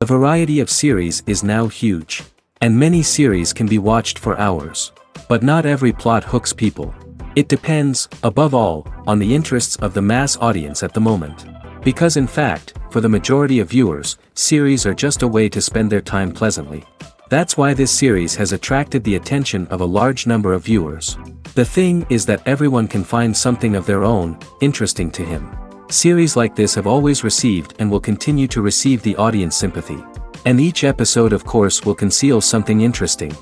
The variety of series is now huge. And many series can be watched for hours. But not every plot hooks people. It depends, above all, on the interests of the mass audience at the moment. Because in fact, for the majority of viewers, series are just a way to spend their time pleasantly. That's why this series has attracted the attention of a large number of viewers. The thing is that everyone can find something of their own, interesting to him. Series like this have always received and will continue to receive the audience sympathy. And each episode of course will conceal something interesting.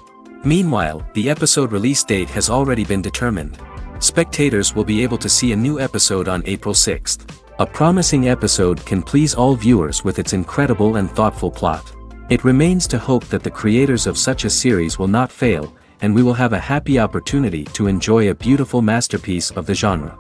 Meanwhile, the episode release date has already been determined. Spectators will be able to see a new episode on April 6th. A promising episode can please all viewers with its incredible and thoughtful plot. It remains to hope that the creators of such a series will not fail, and we will have a happy opportunity to enjoy a beautiful masterpiece of the genre.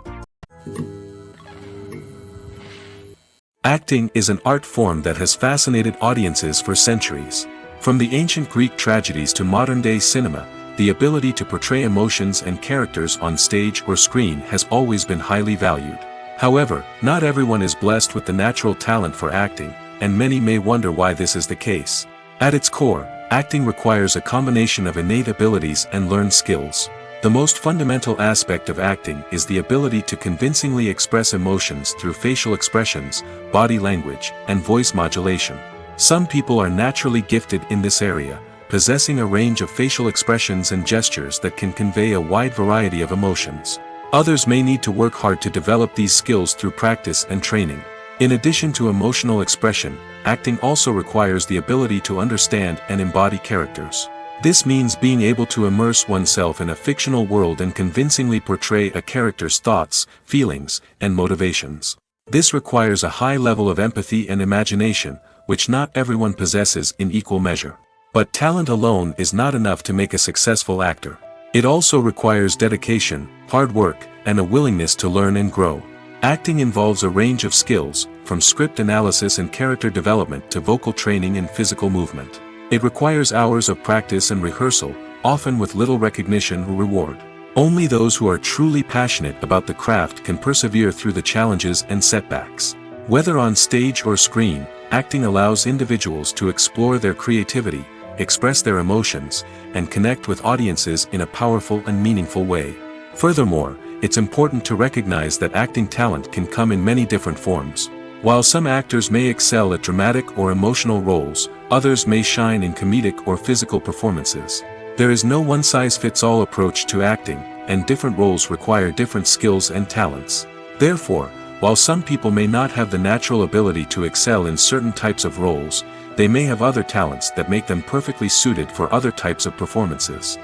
Acting is an art form that has fascinated audiences for centuries. From the ancient Greek tragedies to modern-day cinema, the ability to portray emotions and characters on stage or screen has always been highly valued. However, not everyone is blessed with the natural talent for acting, and many may wonder why this is the case. At its core, acting requires a combination of innate abilities and learned skills. The most fundamental aspect of acting is the ability to convincingly express emotions through facial expressions, body language, and voice modulation. Some people are naturally gifted in this area, possessing a range of facial expressions and gestures that can convey a wide variety of emotions. Others may need to work hard to develop these skills through practice and training. In addition to emotional expression, acting also requires the ability to understand and embody characters. This means being able to immerse oneself in a fictional world and convincingly portray a character's thoughts, feelings, and motivations. This requires a high level of empathy and imagination, which not everyone possesses in equal measure. But talent alone is not enough to make a successful actor. It also requires dedication, hard work, and a willingness to learn and grow. Acting involves a range of skills, from script analysis and character development to vocal training and physical movement. It requires hours of practice and rehearsal, often with little recognition or reward. Only those who are truly passionate about the craft can persevere through the challenges and setbacks. Whether on stage or screen, acting allows individuals to explore their creativity, express their emotions, and connect with audiences in a powerful and meaningful way. Furthermore, it's important to recognize that acting talent can come in many different forms. While some actors may excel at dramatic or emotional roles, others may shine in comedic or physical performances. There is no one-size-fits-all approach to acting, and different roles require different skills and talents. Therefore, while some people may not have the natural ability to excel in certain types of roles, they may have other talents that make them perfectly suited for other types of performances.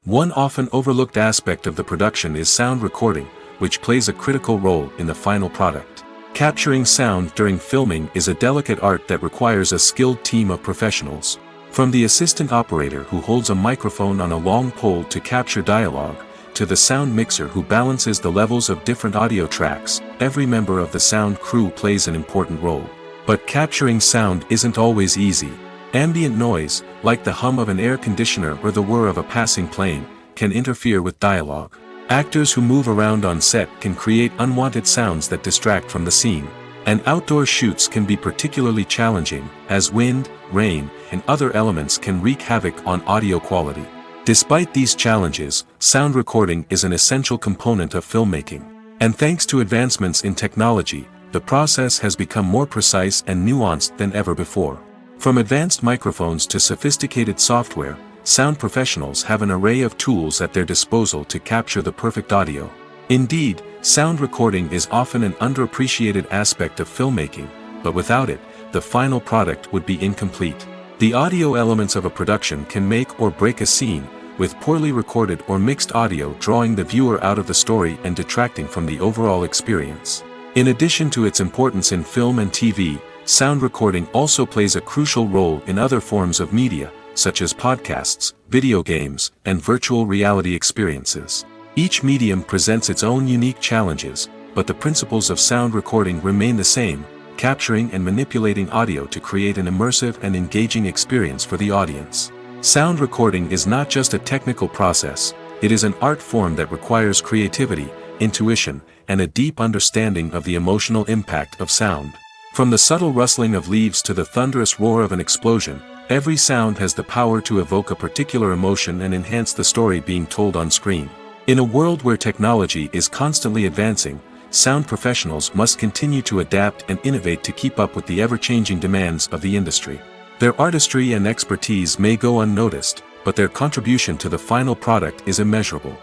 One often overlooked aspect of the production is sound recording, which plays a critical role in the final product. Capturing sound during filming is a delicate art that requires a skilled team of professionals. From the assistant operator who holds a microphone on a long pole to capture dialogue, to the sound mixer who balances the levels of different audio tracks, every member of the sound crew plays an important role. But capturing sound isn't always easy. Ambient noise, like the hum of an air conditioner or the whir of a passing plane, can interfere with dialogue. Actors who move around on set can create unwanted sounds that distract from the scene. And outdoor shoots can be particularly challenging, as wind, rain, and other elements can wreak havoc on audio quality. Despite these challenges, sound recording is an essential component of filmmaking. And thanks to advancements in technology, the process has become more precise and nuanced than ever before. From advanced microphones to sophisticated software, sound professionals have an array of tools at their disposal to capture the perfect audio. Indeed, sound recording is often an underappreciated aspect of filmmaking, but without it, the final product would be incomplete. The audio elements of a production can make or break a scene, with poorly recorded or mixed audio drawing the viewer out of the story and detracting from the overall experience. In addition to its importance in film and TV, sound recording also plays a crucial role in other forms of media, such as podcasts, video games, and virtual reality experiences. Each medium presents its own unique challenges, but the principles of sound recording remain the same, capturing and manipulating audio to create an immersive and engaging experience for the audience. Sound recording is not just a technical process, it is an art form that requires creativity, intuition, and a deep understanding of the emotional impact of sound. From the subtle rustling of leaves to the thunderous roar of an explosion, every sound has the power to evoke a particular emotion and enhance the story being told on screen. In a world where technology is constantly advancing, sound professionals must continue to adapt and innovate to keep up with the ever-changing demands of the industry. Their artistry and expertise may go unnoticed, but their contribution to the final product is immeasurable.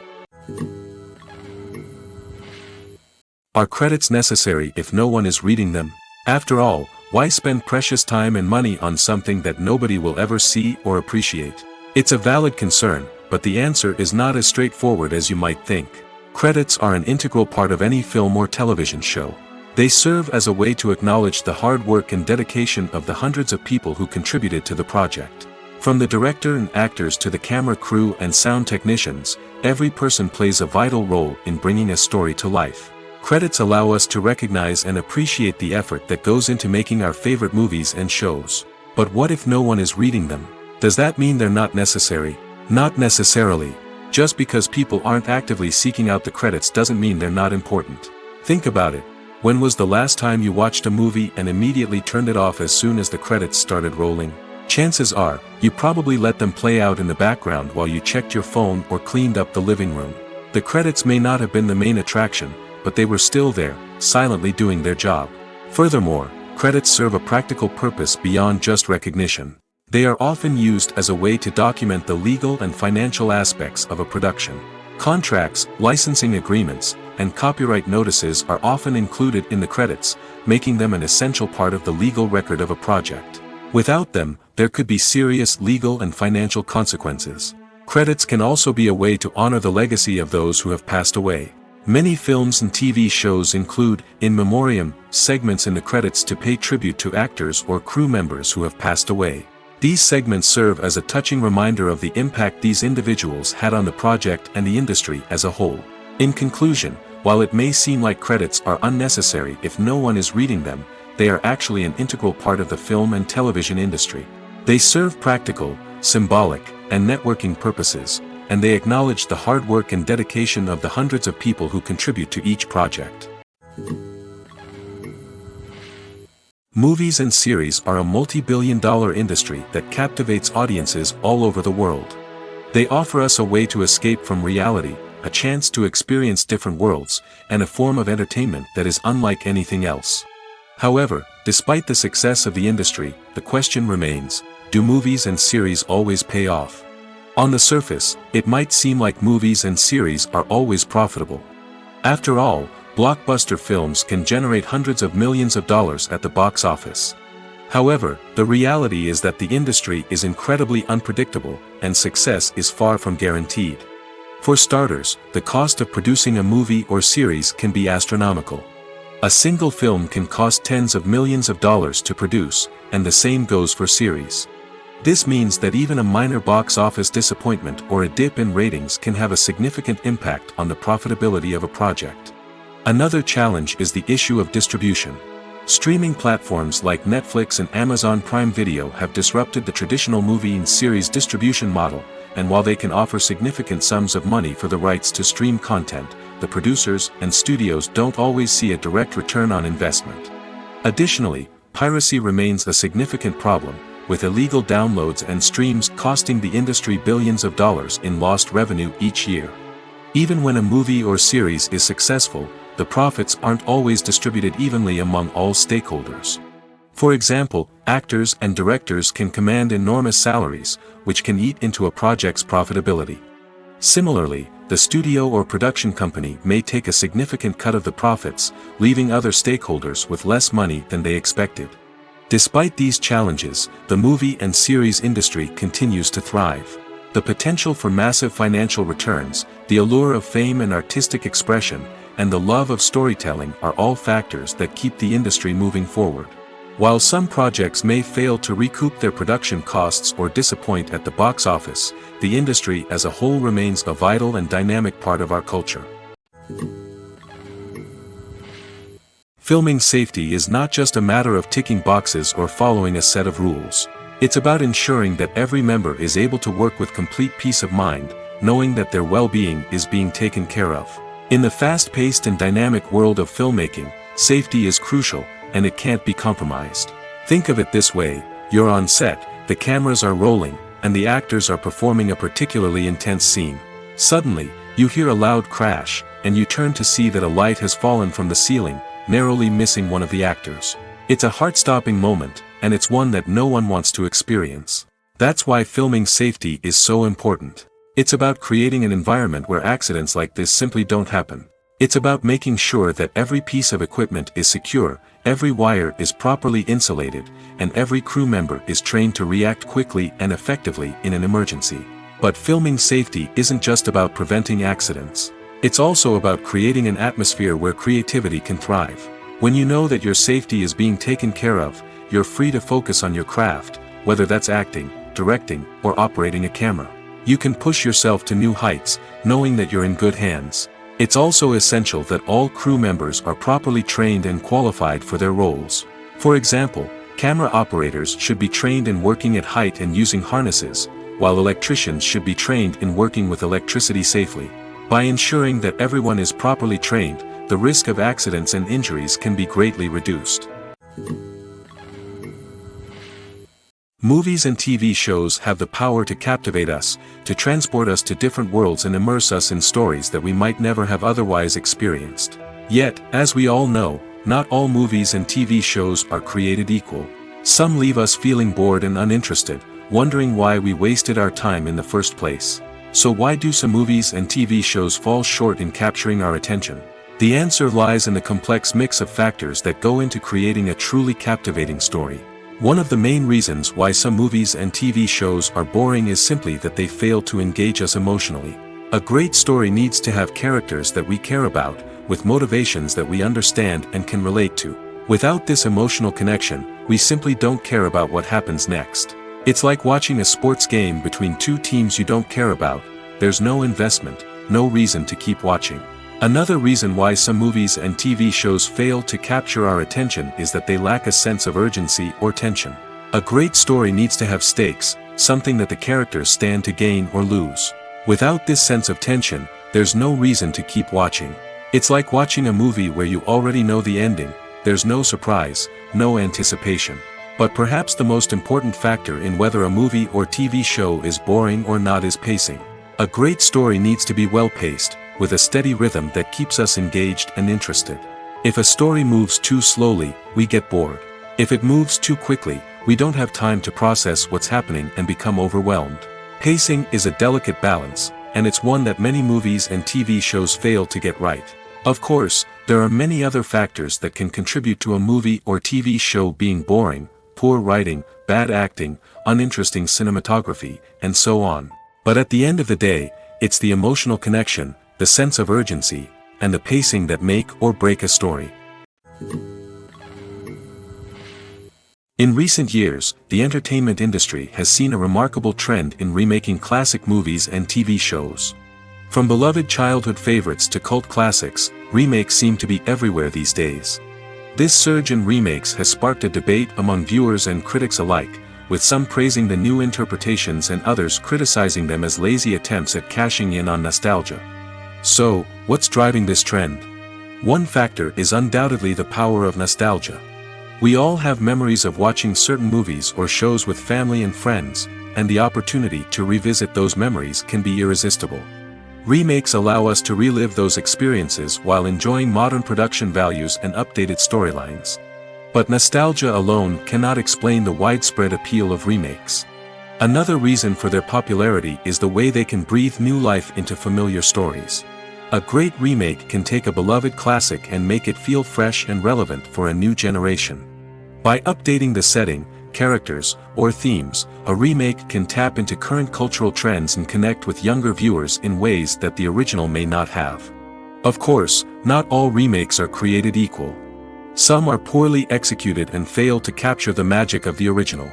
Are credits necessary if no one is reading them? After all, why spend precious time and money on something that nobody will ever see or appreciate? It's a valid concern, but the answer is not as straightforward as you might think. Credits are an integral part of any film or television show. They serve as a way to acknowledge the hard work and dedication of the hundreds of people who contributed to the project. From the director and actors to the camera crew and sound technicians, every person plays a vital role in bringing a story to life. Credits allow us to recognize and appreciate the effort that goes into making our favorite movies and shows. But what if no one is reading them? Does that mean they're not necessary? Not necessarily. Just because people aren't actively seeking out the credits doesn't mean they're not important. Think about it. When was the last time you watched a movie and immediately turned it off as soon as the credits started rolling? Chances are, you probably let them play out in the background while you checked your phone or cleaned up the living room. The credits may not have been the main attraction, but they were still there, silently doing their job. Furthermore, credits serve a practical purpose beyond just recognition. They are often used as a way to document the legal and financial aspects of a production. Contracts, licensing agreements, and copyright notices are often included in the credits, making them an essential part of the legal record of a project. Without them, there could be serious legal and financial consequences. Credits can also be a way to honor the legacy of those who have passed away. Many films and TV shows include, in memoriam, segments in the credits to pay tribute to actors or crew members who have passed away. These segments serve as a touching reminder of the impact these individuals had on the project and the industry as a whole. In conclusion, while it may seem like credits are unnecessary if no one is reading them, they are actually an integral part of the film and television industry. They serve practical, symbolic, and networking purposes, and they acknowledge the hard work and dedication of the hundreds of people who contribute to each project. Movies and series are a multi-billion-dollar industry that captivates audiences all over the world. They offer us a way to escape from reality, a chance to experience different worlds, and a form of entertainment that is unlike anything else. However, despite the success of the industry, the question remains, do movies and series always pay off? On the surface, it might seem like movies and series are always profitable. After all, blockbuster films can generate hundreds of millions of dollars at the box office. However, the reality is that the industry is incredibly unpredictable, and success is far from guaranteed. For starters, the cost of producing a movie or series can be astronomical. A single film can cost tens of millions of dollars to produce, and the same goes for series. This means that even a minor box office disappointment or a dip in ratings can have a significant impact on the profitability of a project. Another challenge is the issue of distribution. Streaming platforms like Netflix and Amazon Prime Video have disrupted the traditional movie and series distribution model, and while they can offer significant sums of money for the rights to stream content, the producers and studios don't always see a direct return on investment. Additionally, piracy remains a significant problem, with illegal downloads and streams costing the industry billions of dollars in lost revenue each year. Even when a movie or series is successful, the profits aren't always distributed evenly among all stakeholders. For example, actors and directors can command enormous salaries, which can eat into a project's profitability. Similarly, the studio or production company may take a significant cut of the profits, leaving other stakeholders with less money than they expected. Despite these challenges, the movie and series industry continues to thrive. The potential for massive financial returns, the allure of fame and artistic expression, and the love of storytelling are all factors that keep the industry moving forward. While some projects may fail to recoup their production costs or disappoint at the box office, the industry as a whole remains a vital and dynamic part of our culture. Filming safety is not just a matter of ticking boxes or following a set of rules. It's about ensuring that every member is able to work with complete peace of mind, knowing that their well-being is being taken care of. In the fast-paced and dynamic world of filmmaking, safety is crucial, and it can't be compromised. Think of it this way, you're on set, the cameras are rolling, and the actors are performing a particularly intense scene. Suddenly, you hear a loud crash, and you turn to see that a light has fallen from the ceiling, narrowly missing one of the actors. It's a heart-stopping moment, and it's one that no one wants to experience. That's why filming safety is so important. It's about creating an environment where accidents like this simply don't happen. It's about making sure that every piece of equipment is secure, every wire is properly insulated, and every crew member is trained to react quickly and effectively in an emergency. But filming safety isn't just about preventing accidents. It's also about creating an atmosphere where creativity can thrive. When you know that your safety is being taken care of, you're free to focus on your craft, whether that's acting, directing, or operating a camera. You can push yourself to new heights, knowing that you're in good hands. It's also essential that all crew members are properly trained and qualified for their roles. For example, camera operators should be trained in working at height and using harnesses, while electricians should be trained in working with electricity safely. By ensuring that everyone is properly trained, the risk of accidents and injuries can be greatly reduced. Movies and TV shows have the power to captivate us, to transport us to different worlds and immerse us in stories that we might never have otherwise experienced. Yet, as we all know, not all movies and TV shows are created equal. Some leave us feeling bored and uninterested, wondering why we wasted our time in the first place. So why do some movies and TV shows fall short in capturing our attention? The answer lies in the complex mix of factors that go into creating a truly captivating story. One of the main reasons why some movies and TV shows are boring is simply that they fail to engage us emotionally. A great story needs to have characters that we care about, with motivations that we understand and can relate to. Without this emotional connection, we simply don't care about what happens next. It's like watching a sports game between two teams you don't care about. There's no investment, no reason to keep watching. Another reason why some movies and TV shows fail to capture our attention is that they lack a sense of urgency or tension. A great story needs to have stakes, something that the characters stand to gain or lose. Without this sense of tension, there's no reason to keep watching. It's like watching a movie where you already know the ending, there's no surprise, no anticipation. But perhaps the most important factor in whether a movie or TV show is boring or not is pacing. A great story needs to be well-paced, with a steady rhythm that keeps us engaged and interested. If a story moves too slowly, we get bored. If it moves too quickly, we don't have time to process what's happening and become overwhelmed. Pacing is a delicate balance, and it's one that many movies and TV shows fail to get right. Of course, there are many other factors that can contribute to a movie or TV show being boring: poor writing, bad acting, uninteresting cinematography, and so on. But at the end of the day, it's the emotional connection, the sense of urgency, and the pacing that make or break a story. In recent years, the entertainment industry has seen a remarkable trend in remaking classic movies and TV shows. From beloved childhood favorites to cult classics, remakes seem to be everywhere these days. This surge in remakes has sparked a debate among viewers and critics alike, with some praising the new interpretations and others criticizing them as lazy attempts at cashing in on nostalgia. So, what's driving this trend? One factor is undoubtedly the power of nostalgia. We all have memories of watching certain movies or shows with family and friends, and the opportunity to revisit those memories can be irresistible. Remakes allow us to relive those experiences while enjoying modern production values and updated storylines. But nostalgia alone cannot explain the widespread appeal of remakes. Another reason for their popularity is the way they can breathe new life into familiar stories. A great remake can take a beloved classic and make it feel fresh and relevant for a new generation. By updating the setting, characters, or themes, a remake can tap into current cultural trends and connect with younger viewers in ways that the original may not have. Of course, not all remakes are created equal. Some are poorly executed and fail to capture the magic of the original.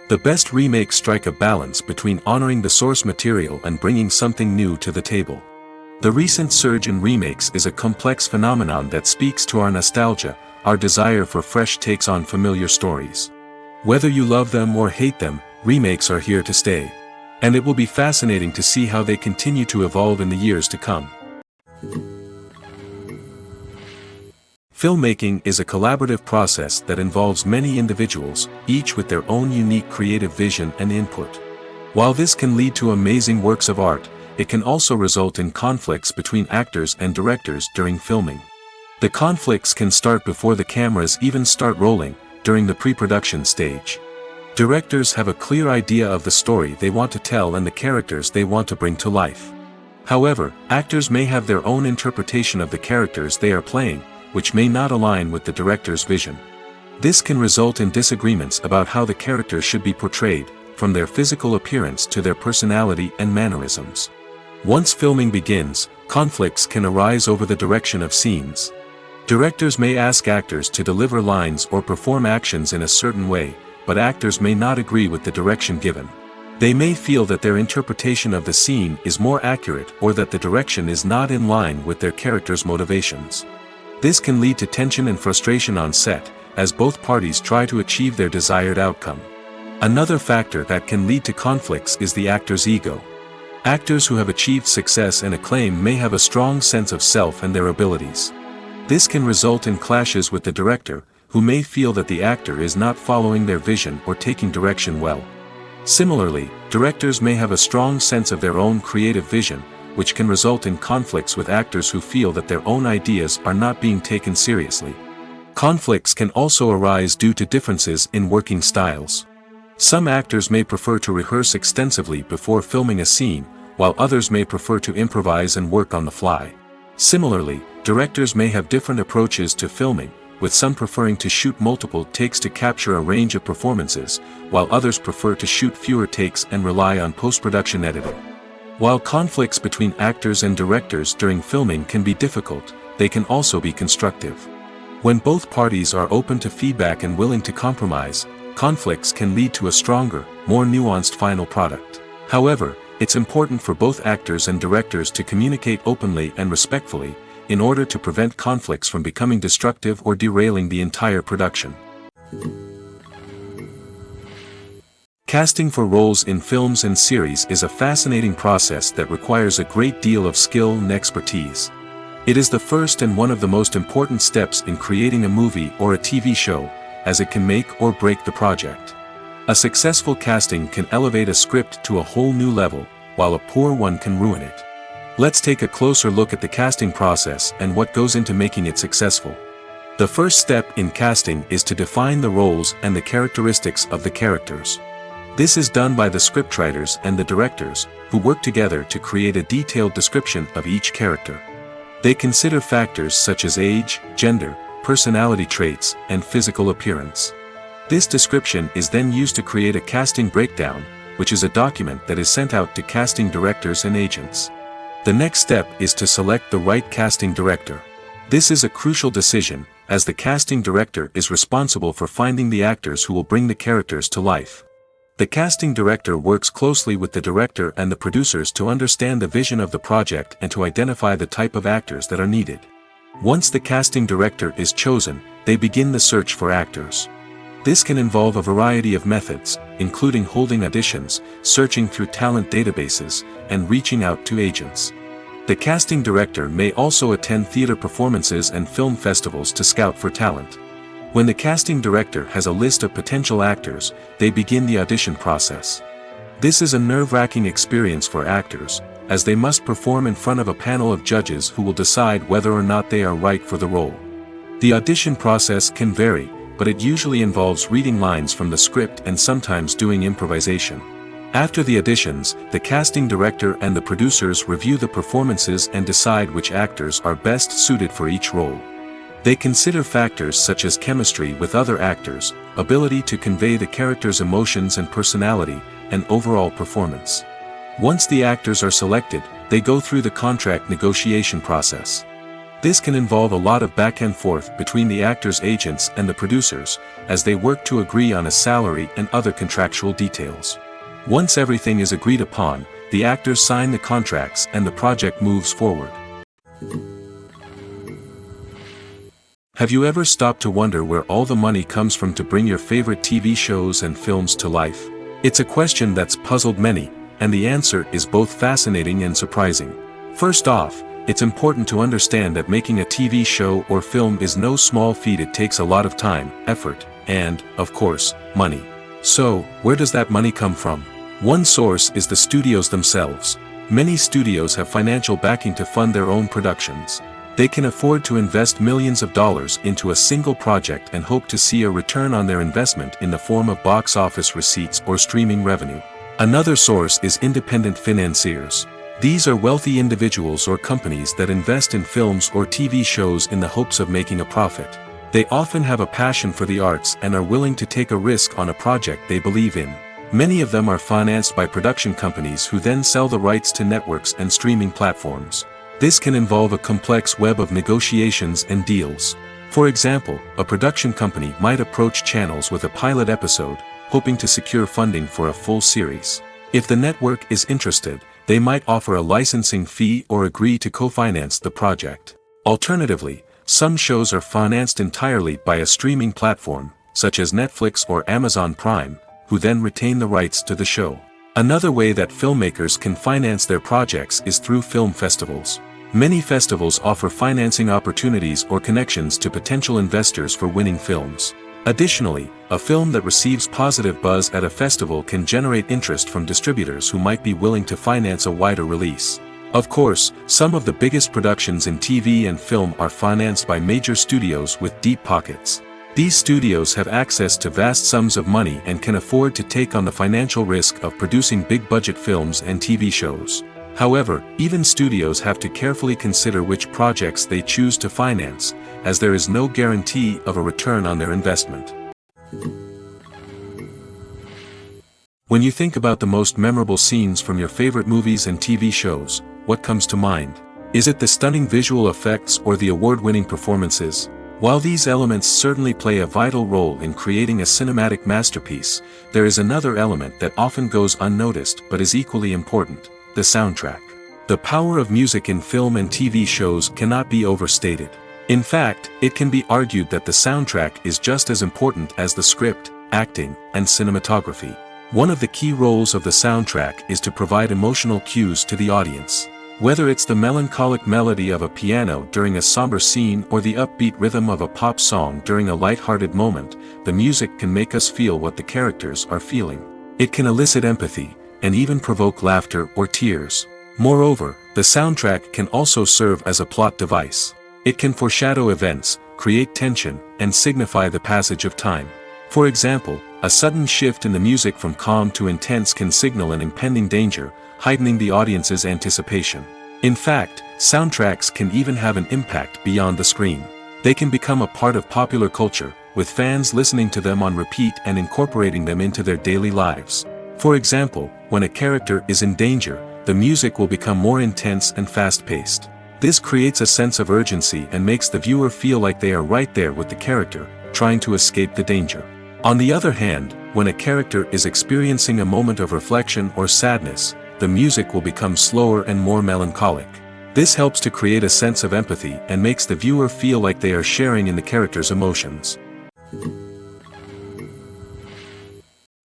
The best remakes strike a balance between honoring the source material and bringing something new to the table. The recent surge in remakes is a complex phenomenon that speaks to our nostalgia, our desire for fresh takes on familiar stories. Whether you love them or hate them, remakes are here to stay. And it will be fascinating to see how they continue to evolve in the years to come. Filmmaking is a collaborative process that involves many individuals, each with their own unique creative vision and input. While this can lead to amazing works of art, it can also result in conflicts between actors and directors during filming. The conflicts can start before the cameras even start rolling, during the pre-production stage. Directors have a clear idea of the story they want to tell and the characters they want to bring to life. However, actors may have their own interpretation of the characters they are playing, which may not align with the director's vision. This can result in disagreements about how the characters should be portrayed, from their physical appearance to their personality and mannerisms. Once filming begins, conflicts can arise over the direction of scenes. Directors may ask actors to deliver lines or perform actions in a certain way, but actors may not agree with the direction given. They may feel that their interpretation of the scene is more accurate or that the direction is not in line with their character's motivations. This can lead to tension and frustration on set, as both parties try to achieve their desired outcome. Another factor that can lead to conflicts is the actor's ego. Actors who have achieved success and acclaim may have a strong sense of self and their abilities. This can result in clashes with the director, who may feel that the actor is not following their vision or taking direction well. Similarly, directors may have a strong sense of their own creative vision, which can result in conflicts with actors who feel that their own ideas are not being taken seriously. Conflicts can also arise due to differences in working styles. Some actors may prefer to rehearse extensively before filming a scene, while others may prefer to improvise and work on the fly. Similarly, directors may have different approaches to filming, with some preferring to shoot multiple takes to capture a range of performances, while others prefer to shoot fewer takes and rely on post-production editing. While conflicts between actors and directors during filming can be difficult, they can also be constructive. When both parties are open to feedback and willing to compromise, conflicts can lead to a stronger, more nuanced final product. However, it's important for both actors and directors to communicate openly and respectfully, in order to prevent conflicts from becoming destructive or derailing the entire production. Casting for roles in films and series is a fascinating process that requires a great deal of skill and expertise. It is the first and one of the most important steps in creating a movie or a TV show, as it can make or break the project. A successful casting can elevate a script to a whole new level, while a poor one can ruin it. Let's take a closer look at the casting process and what goes into making it successful. The first step in casting is to define the roles and the characteristics of the characters. This is done by the scriptwriters and the directors, who work together to create a detailed description of each character. They consider factors such as age, gender, personality traits, and physical appearance. This description is then used to create a casting breakdown, which is a document that is sent out to casting directors and agents. The next step is to select the right casting director. This is a crucial decision, as the casting director is responsible for finding the actors who will bring the characters to life. The casting director works closely with the director and the producers to understand the vision of the project and to identify the type of actors that are needed. Once the casting director is chosen, they begin the search for actors. This can involve a variety of methods, including holding auditions, searching through talent databases, and reaching out to agents. The casting director may also attend theater performances and film festivals to scout for talent. When the casting director has a list of potential actors, they begin the audition process. This is a nerve-wracking experience for actors, as they must perform in front of a panel of judges who will decide whether or not they are right for the role. The audition process can vary, but it usually involves reading lines from the script and sometimes doing improvisation. After the auditions, the casting director and the producers review the performances and decide which actors are best suited for each role. They consider factors such as chemistry with other actors, ability to convey the character's emotions and personality, and overall performance. Once the actors are selected, they go through the contract negotiation process. This can involve a lot of back and forth between the actors' agents and the producers, as they work to agree on a salary and other contractual details. Once everything is agreed upon, the actors sign the contracts and the project moves forward. Have you ever stopped to wonder where all the money comes from to bring your favorite TV shows and films to life? It's a question that's puzzled many, and the answer is both fascinating and surprising. First off, it's important to understand that making a TV show or film is no small feat. It takes a lot of time, effort, and, of course, money. So, where does that money come from? One source is the studios themselves. Many studios have financial backing to fund their own productions. They can afford to invest millions of dollars into a single project and hope to see a return on their investment in the form of box office receipts or streaming revenue. Another source is independent financiers. These are wealthy individuals or companies that invest in films or TV shows in the hopes of making a profit. They often have a passion for the arts and are willing to take a risk on a project they believe in. Many of them are financed by production companies who then sell the rights to networks and streaming platforms. This can involve a complex web of negotiations and deals. For example, a production company might approach channels with a pilot episode, hoping to secure funding for a full series. If the network is interested, they might offer a licensing fee or agree to co-finance the project. Alternatively, some shows are financed entirely by a streaming platform, such as Netflix or Amazon Prime, who then retain the rights to the show. Another way that filmmakers can finance their projects is through film festivals. Many festivals offer financing opportunities or connections to potential investors for winning films. Additionally, a film that receives positive buzz at a festival can generate interest from distributors who might be willing to finance a wider release. Of course, some of the biggest productions in TV and film are financed by major studios with deep pockets. These studios have access to vast sums of money and can afford to take on the financial risk of producing big-budget films and TV shows. However, even studios have to carefully consider which projects they choose to finance, as there is no guarantee of a return on their investment. When you think about the most memorable scenes from your favorite movies and TV shows, what comes to mind? Is it the stunning visual effects or the award-winning performances? While these elements certainly play a vital role in creating a cinematic masterpiece, there is another element that often goes unnoticed but is equally important: the soundtrack. The power of music in film and TV shows cannot be overstated. In fact, it can be argued that the soundtrack is just as important as the script, acting, and cinematography. One of the key roles of the soundtrack is to provide emotional cues to the audience. Whether it's the melancholic melody of a piano during a somber scene or the upbeat rhythm of a pop song during a light-hearted moment, the music can make us feel what the characters are feeling. It can elicit empathy, and even provoke laughter or tears. Moreover, the soundtrack can also serve as a plot device. It can foreshadow events, create tension, and signify the passage of time. For example, a sudden shift in the music from calm to intense can signal an impending danger, heightening the audience's anticipation. In fact, soundtracks can even have an impact beyond the screen. They can become a part of popular culture, with fans listening to them on repeat and incorporating them into their daily lives. For example, when a character is in danger, the music will become more intense and fast-paced. This creates a sense of urgency and makes the viewer feel like they are right there with the character, trying to escape the danger. On the other hand, when a character is experiencing a moment of reflection or sadness, the music will become slower and more melancholic. This helps to create a sense of empathy and makes the viewer feel like they are sharing in the character's emotions.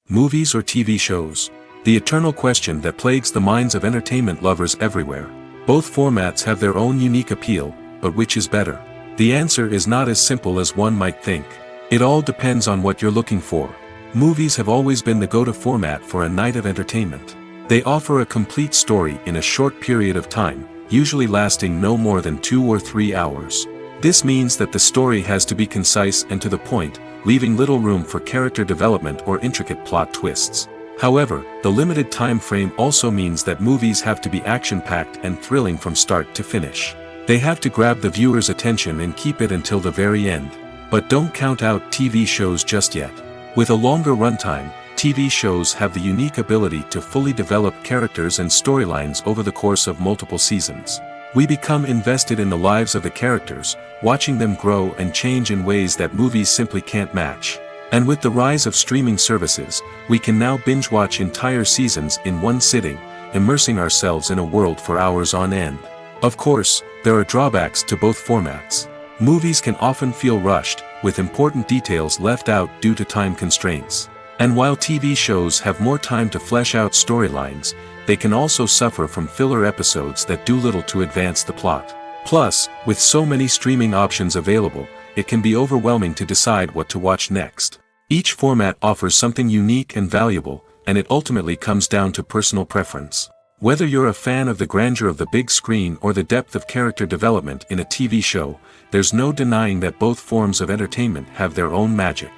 Movies or TV shows? The eternal question that plagues the minds of entertainment lovers everywhere. Both formats have their own unique appeal, but which is better? The answer is not as simple as one might think. It all depends on what you're looking for. Movies have always been the go-to format for a night of entertainment. They offer a complete story in a short period of time, usually lasting no more than 2 or 3 hours. This means that the story has to be concise and to the point, leaving little room for character development or intricate plot twists. However, the limited time frame also means that movies have to be action-packed and thrilling from start to finish. They have to grab the viewer's attention and keep it until the very end. But don't count out TV shows just yet. With a longer runtime, TV shows have the unique ability to fully develop characters and storylines over the course of multiple seasons. We become invested in the lives of the characters, watching them grow and change in ways that movies simply can't match. And with the rise of streaming services, we can now binge-watch entire seasons in one sitting, immersing ourselves in a world for hours on end. Of course, there are drawbacks to both formats. Movies can often feel rushed, with important details left out due to time constraints. And while TV shows have more time to flesh out storylines, they can also suffer from filler episodes that do little to advance the plot. Plus, with so many streaming options available, it can be overwhelming to decide what to watch next. Each format offers something unique and valuable, and it ultimately comes down to personal preference. Whether you're a fan of the grandeur of the big screen or the depth of character development in a TV show, there's no denying that both forms of entertainment have their own magic.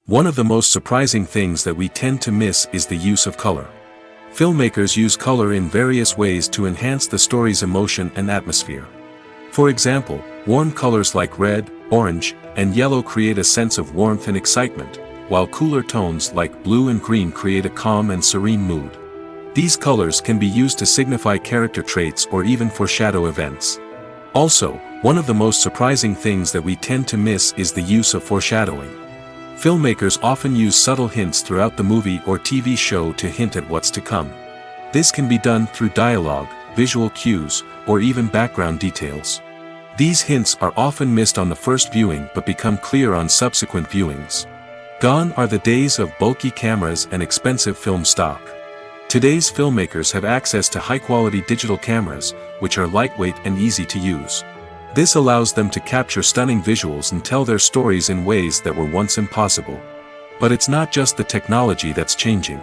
One of the most surprising things that we tend to miss is the use of color. Filmmakers use color in various ways to enhance the story's emotion and atmosphere. For example, warm colors like red, orange, and yellow create a sense of warmth and excitement, while cooler tones like blue and green create a calm and serene mood. These colors can be used to signify character traits or even foreshadow events. Also, one of the most surprising things that we tend to miss is the use of foreshadowing. Filmmakers often use subtle hints throughout the movie or TV show to hint at what's to come. This can be done through dialogue, visual cues, or even background details. These hints are often missed on the first viewing but become clear on subsequent viewings. Gone are the days of bulky cameras and expensive film stock. Today's filmmakers have access to high-quality digital cameras, which are lightweight and easy to use. This allows them to capture stunning visuals and tell their stories in ways that were once impossible. But it's not just the technology that's changing.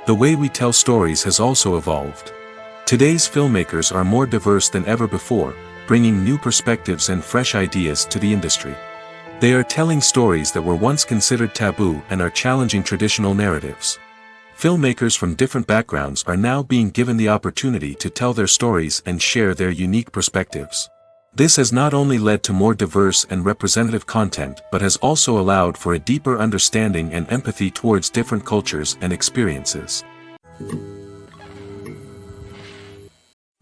The way we tell stories has also evolved. Today's filmmakers are more diverse than ever before, bringing new perspectives and fresh ideas to the industry. They are telling stories that were once considered taboo and are challenging traditional narratives. Filmmakers from different backgrounds are now being given the opportunity to tell their stories and share their unique perspectives. This has not only led to more diverse and representative content but has also allowed for a deeper understanding and empathy towards different cultures and experiences.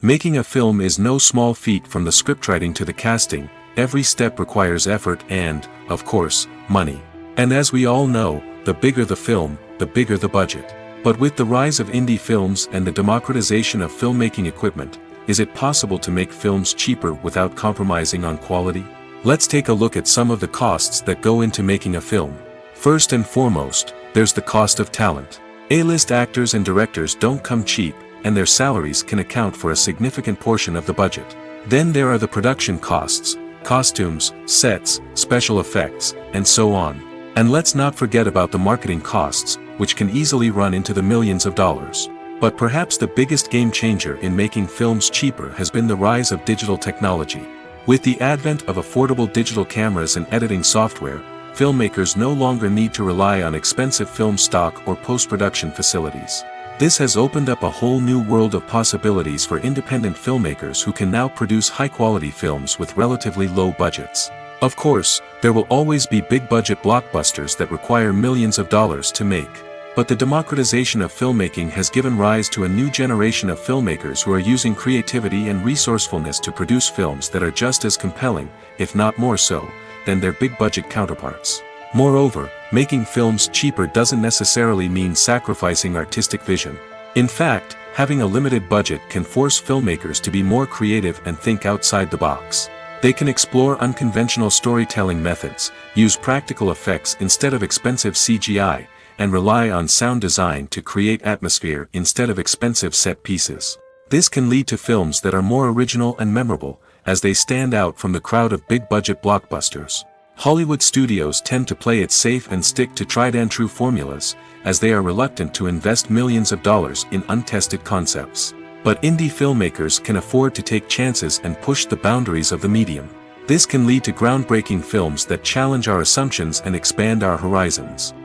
Making a film is no small feat. From the scriptwriting to the casting, every step requires effort and, of course, money. And as we all know, the bigger the film, the bigger the budget. But with the rise of indie films and the democratization of filmmaking equipment, is it possible to make films cheaper without compromising on quality? Let's take a look at some of the costs that go into making a film. First and foremost, there's the cost of talent. A-list actors and directors don't come cheap, and their salaries can account for a significant portion of the budget. Then there are the production costs, costumes, sets, special effects, and so on. And let's not forget about the marketing costs, which can easily run into the millions of dollars. But perhaps the biggest game changer in making films cheaper has been the rise of digital technology. With the advent of affordable digital cameras and editing software, filmmakers no longer need to rely on expensive film stock or post-production facilities. This has opened up a whole new world of possibilities for independent filmmakers who can now produce high-quality films with relatively low budgets. Of course, there will always be big-budget blockbusters that require millions of dollars to make. But the democratization of filmmaking has given rise to a new generation of filmmakers who are using creativity and resourcefulness to produce films that are just as compelling, if not more so, than their big-budget counterparts. Moreover, making films cheaper doesn't necessarily mean sacrificing artistic vision. In fact, having a limited budget can force filmmakers to be more creative and think outside the box. They can explore unconventional storytelling methods, use practical effects instead of expensive CGI, and rely on sound design to create atmosphere instead of expensive set pieces. This can lead to films that are more original and memorable, as they stand out from the crowd of big-budget blockbusters. Hollywood studios tend to play it safe and stick to tried-and-true formulas, as they are reluctant to invest millions of dollars in untested concepts. But indie filmmakers can afford to take chances and push the boundaries of the medium. This can lead to groundbreaking films that challenge our assumptions and expand our horizons.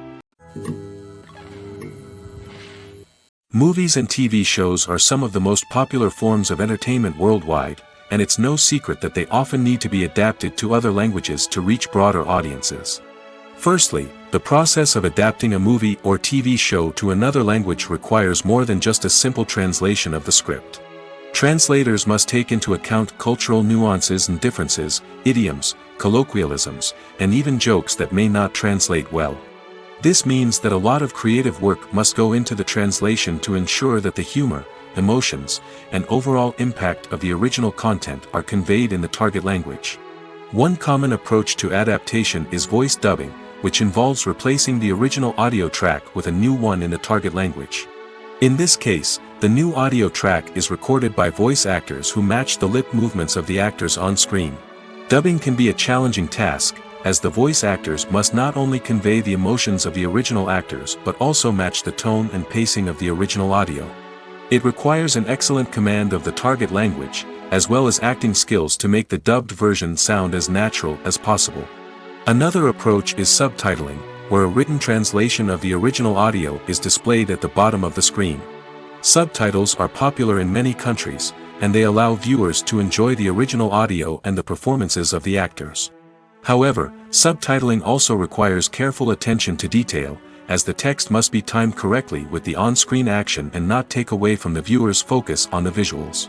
Movies and TV shows are some of the most popular forms of entertainment worldwide, and it's no secret that they often need to be adapted to other languages to reach broader audiences. Firstly, the process of adapting a movie or TV show to another language requires more than just a simple translation of the script. Translators must take into account cultural nuances and differences, idioms, colloquialisms, and even jokes that may not translate well. This means that a lot of creative work must go into the translation to ensure that the humor, emotions, and overall impact of the original content are conveyed in the target language. One common approach to adaptation is voice dubbing, which involves replacing the original audio track with a new one in the target language. In this case, the new audio track is recorded by voice actors who match the lip movements of the actors on screen. Dubbing can be a challenging task, as the voice actors must not only convey the emotions of the original actors but also match the tone and pacing of the original audio. It requires an excellent command of the target language, as well as acting skills to make the dubbed version sound as natural as possible. Another approach is subtitling, where a written translation of the original audio is displayed at the bottom of the screen. Subtitles are popular in many countries, and they allow viewers to enjoy the original audio and the performances of the actors. However, subtitling also requires careful attention to detail, as the text must be timed correctly with the on-screen action and not take away from the viewer's focus on the visuals.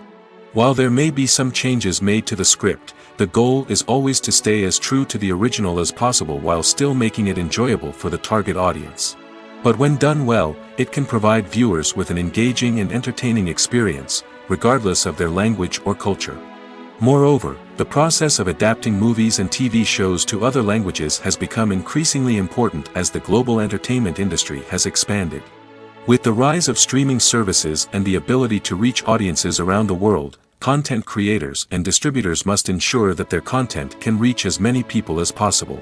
While there may be some changes made to the script, the goal is always to stay as true to the original as possible while still making it enjoyable for the target audience. But when done well, it can provide viewers with an engaging and entertaining experience, regardless of their language or culture. Moreover, the process of adapting movies and TV shows to other languages has become increasingly important as the global entertainment industry has expanded. With the rise of streaming services and the ability to reach audiences around the world, content creators and distributors must ensure that their content can reach as many people as possible.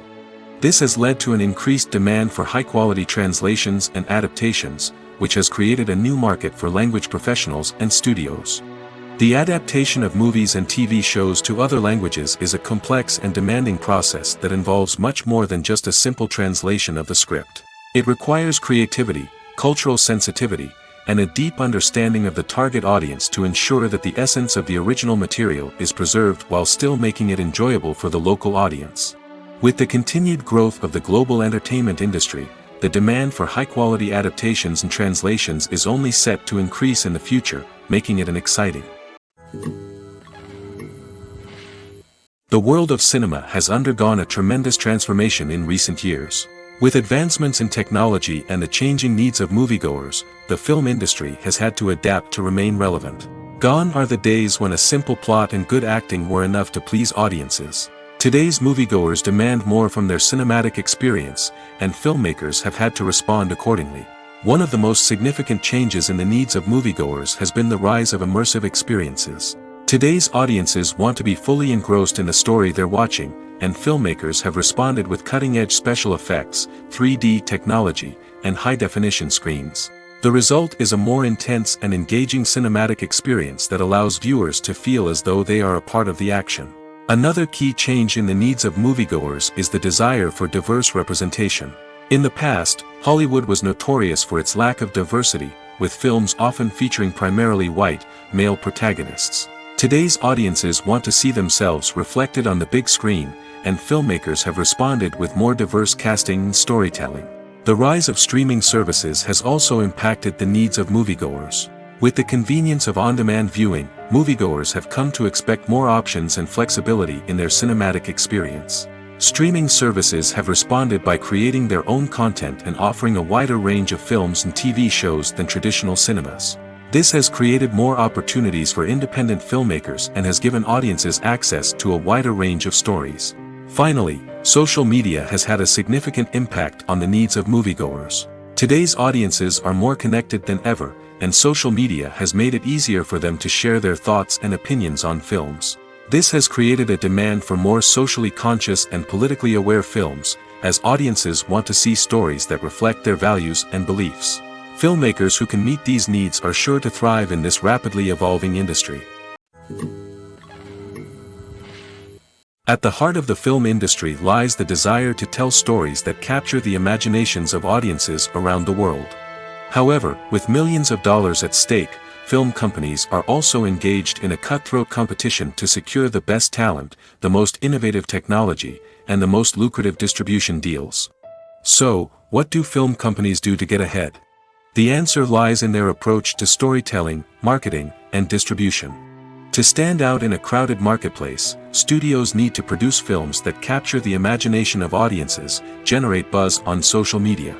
This has led to an increased demand for high-quality translations and adaptations, which has created a new market for language professionals and studios. The adaptation of movies and TV shows to other languages is a complex and demanding process that involves much more than just a simple translation of the script. It requires creativity, cultural sensitivity, and a deep understanding of the target audience to ensure that the essence of the original material is preserved while still making it enjoyable for the local audience. With the continued growth of the global entertainment industry, the demand for high-quality adaptations and translations is only set to increase in the future, making it an exciting. The world of cinema has undergone a tremendous transformation in recent years. With advancements in technology and the changing needs of moviegoers, the film industry has had to adapt to remain relevant. Gone are the days when a simple plot and good acting were enough to please audiences. Today's moviegoers demand more from their cinematic experience, and filmmakers have had to respond accordingly. One of the most significant changes in the needs of moviegoers has been the rise of immersive experiences. Today's audiences want to be fully engrossed in the story they're watching, and filmmakers have responded with cutting-edge special effects, 3D technology, and high-definition screens. The result is a more intense and engaging cinematic experience that allows viewers to feel as though they are a part of the action. Another key change in the needs of moviegoers is the desire for diverse representation. In the past, Hollywood was notorious for its lack of diversity, with films often featuring primarily white, male protagonists. Today's audiences want to see themselves reflected on the big screen, and filmmakers have responded with more diverse casting and storytelling. The rise of streaming services has also impacted the needs of moviegoers. With the convenience of on-demand viewing, moviegoers have come to expect more options and flexibility in their cinematic experience. Streaming services have responded by creating their own content and offering a wider range of films and TV shows than traditional cinemas. This has created more opportunities for independent filmmakers and has given audiences access to a wider range of stories. Finally, social media has had a significant impact on the needs of moviegoers. Today's audiences are more connected than ever, and social media has made it easier for them to share their thoughts and opinions on films. This has created a demand for more socially conscious and politically aware films, as audiences want to see stories that reflect their values and beliefs. Filmmakers who can meet these needs are sure to thrive in this rapidly evolving industry. At the heart of the film industry lies the desire to tell stories that capture the imaginations of audiences around the world. However, with millions of dollars at stake, film companies are also engaged in a cutthroat competition to secure the best talent, the most innovative technology, and the most lucrative distribution deals. So, what do film companies do to get ahead? The answer lies in their approach to storytelling, marketing, and distribution. To stand out in a crowded marketplace, studios need to produce films that capture the imagination of audiences, generate buzz on social media.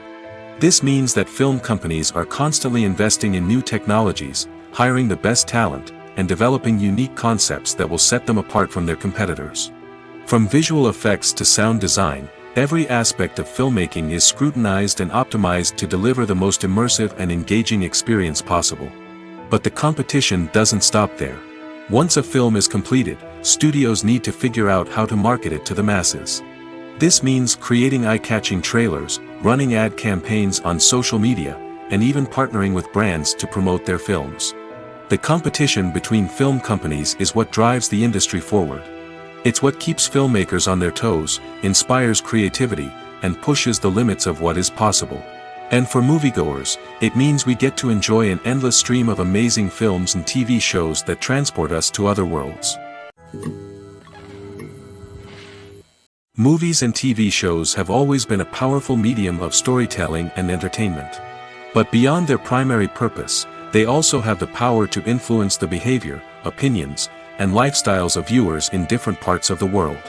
This means that film companies are constantly investing in new technologies, hiring the best talent, and developing unique concepts that will set them apart from their competitors. From visual effects to sound design, Every aspect of filmmaking is scrutinized and optimized to deliver the most immersive and engaging experience possible. But the competition doesn't stop there. Once a film is completed, studios need to figure out how to market it to the masses. This means creating eye-catching trailers, running ad campaigns on social media, and even partnering with brands to promote their films. The competition between film companies is what drives the industry forward. It's what keeps filmmakers on their toes, inspires creativity, and pushes the limits of what is possible. And for moviegoers, it means we get to enjoy an endless stream of amazing films and TV shows that transport us to other worlds. Movies and TV shows have always been a powerful medium of storytelling and entertainment. But beyond their primary purpose, they also have the power to influence the behavior, opinions, and lifestyles of viewers in different parts of the world.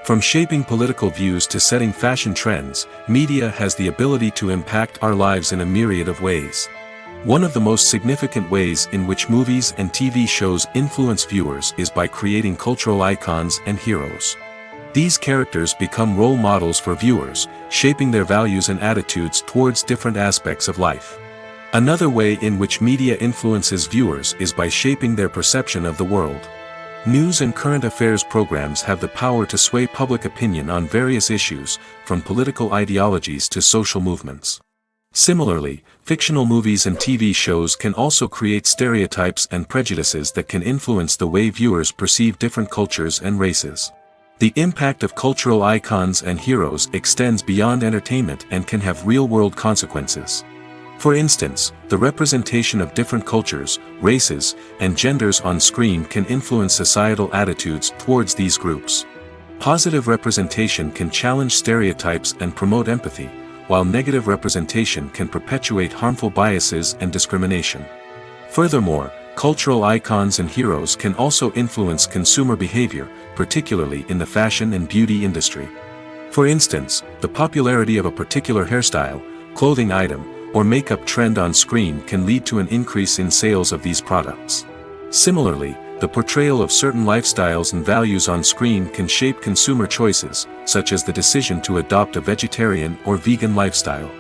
From shaping political views to setting fashion trends, media has the ability to impact our lives in a myriad of ways. One of the most significant ways in which movies and TV shows influence viewers is by creating cultural icons and heroes. These characters become role models for viewers, shaping their values and attitudes towards different aspects of life. Another way in which media influences viewers is by shaping their perception of the world. News and current affairs programs have the power to sway public opinion on various issues, from political ideologies to social movements. Similarly, fictional movies and TV shows can also create stereotypes and prejudices that can influence the way viewers perceive different cultures and races. The impact of cultural icons and heroes extends beyond entertainment and can have real-world consequences. For instance, the representation of different cultures, races, and genders on screen can influence societal attitudes towards these groups. Positive representation can challenge stereotypes and promote empathy, while negative representation can perpetuate harmful biases and discrimination. Furthermore, cultural icons and heroes can also influence consumer behavior, particularly in the fashion and beauty industry. For instance, the popularity of a particular hairstyle, clothing item, or makeup trend on screen can lead to an increase in sales of these products. Similarly, the portrayal of certain lifestyles and values on screen can shape consumer choices, such as the decision to adopt a vegetarian or vegan lifestyle.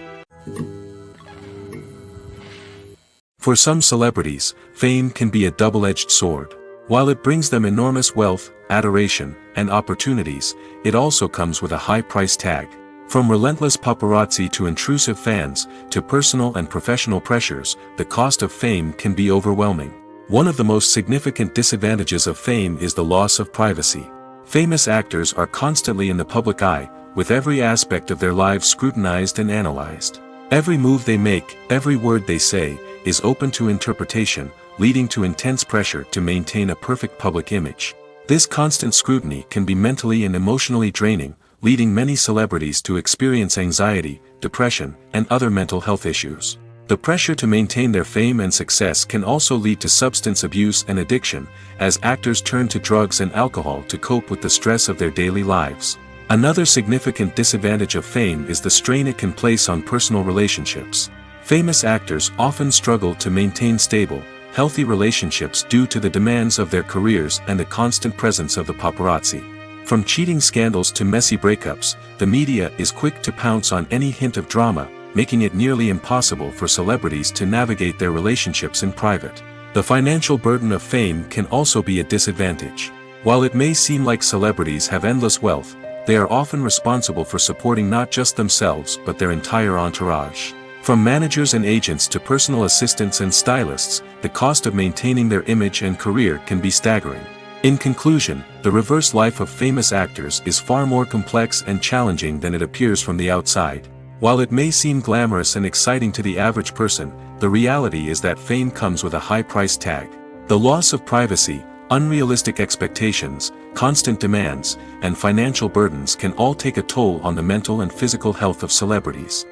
For some celebrities, fame can be a double-edged sword. While it brings them enormous wealth, adoration, and opportunities, it also comes with a high price tag. From relentless paparazzi to intrusive fans, to personal and professional pressures, the cost of fame can be overwhelming. One of the most significant disadvantages of fame is the loss of privacy. Famous actors are constantly in the public eye, with every aspect of their lives scrutinized and analyzed. Every move they make, every word they say, is open to interpretation, leading to intense pressure to maintain a perfect public image. This constant scrutiny can be mentally and emotionally draining, leading many celebrities to experience anxiety, depression, and other mental health issues. The pressure to maintain their fame and success can also lead to substance abuse and addiction, as actors turn to drugs and alcohol to cope with the stress of their daily lives. Another significant disadvantage of fame is the strain it can place on personal relationships. Famous actors often struggle to maintain stable, healthy relationships due to the demands of their careers and the constant presence of the paparazzi. From cheating scandals to messy breakups, the media is quick to pounce on any hint of drama, making it nearly impossible for celebrities to navigate their relationships in private. The financial burden of fame can also be a disadvantage. While it may seem like celebrities have endless wealth, they are often responsible for supporting not just themselves but their entire entourage. From managers and agents to personal assistants and stylists, the cost of maintaining their image and career can be staggering. In conclusion, the reverse life of famous actors is far more complex and challenging than it appears from the outside. While it may seem glamorous and exciting to the average person, the reality is that fame comes with a high price tag. The loss of privacy, unrealistic expectations, constant demands, and financial burdens can all take a toll on the mental and physical health of celebrities.